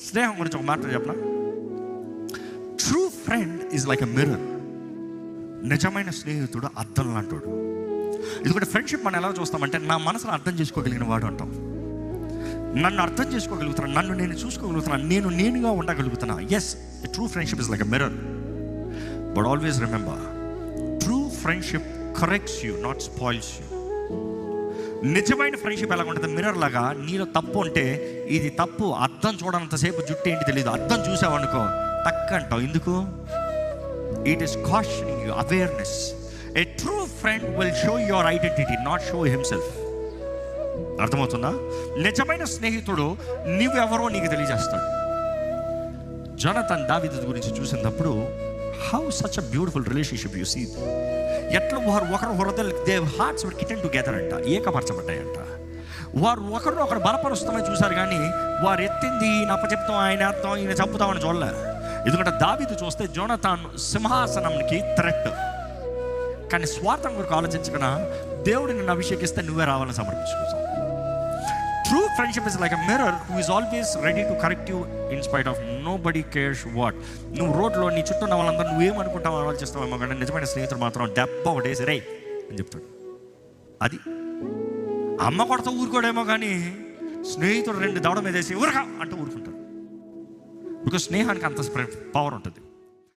స్నేహం గురించి ఒక మాట చెప్పనా? True friend is like a mirror. నిజమైన స్నేహితుడు అద్దం లాంటోడు. ఎందుకంటే ఫ్రెండ్షిప్ మనం ఎలా చూస్తామంటే, నా మనసును అర్థం చేసుకోగలిగిన వాడు అంటాం. నన్ను అర్థం చేసుకోగలుగుతున్నాను, నన్ను నేను చూసుకోగలుగుతున్నాను, నేను నేనుగా ఉండగలుగుతున్నా. Yes, true friendship is like a mirror. But always remember, true friendship corrects you, not spoils you. నిజమైన ఫ్రెండ్షిప్ ఎలా ఉంటుంది? మిర్రర్ లాగా. నీలో తప్పు ఉంటే ఇది తప్పు, అద్దం చూడనంతసేపు జుట్టు ఏంటి తెలియదు, అద్దం చూసావనుకో టక్ అంటావు. ఎందుకు? It is cautioning you, awareness. A true friend will show your identity, not show himself. అర్థమవుతుందా? నిజమైన స్నేహితుడు నువ్వెవరో నీకు తెలియజేస్తాడు. జోనాథన్ దావీదు గురించి చూసినప్పుడు, how such a beautiful relationship you see. ఎట్లా వారు ఒకరు హృదయాలు, దేవ్ హార్ట్స్ వర్ కిటెన్ టుగెదర్ అంట, ఏకపరచబడ్డాయంట. వారు ఒకరిని ఒకరు బలపరుస్తామని చూశారు, కానీ వారు ఎత్తింది ఈయన అప్పచెప్తాం, ఆయన అర్థం, ఈయన చంపుతామని చూడలే. ఎందుకంటే దావీదు చూస్తే జోనాథన్ సింహాసనంకి థ్రెట్, కానీ స్వార్థం కొరకు ఆలోచించకుండా దేవుడు నిన్ను అభిషేకిస్తే నువ్వే రావాలని సమర్పించుకోవచ్చు. True friendship is like a mirror who is always ready to correct you in spite of nobody cares what. నువ్వు రోడ్లో నీ చుట్టూ ఉన్న వాళ్ళందరూ నువ్వేమనుకుంటావు ఆలోచిస్తావేమో, కానీ నిజమైన స్నేహితుడు మాత్రం దెబ్బ ఒకటేసి రే అని చెప్తాడు. అది అమ్మ కొడతా ఊరుకోడేమో, కానీ స్నేహితుడు రెండు దవడ మీద వేసి ఊరక అంటూ ఊరుకుంటాడు. బికాస్ స్నేహానికి అంత పవర్ ఉంటుంది.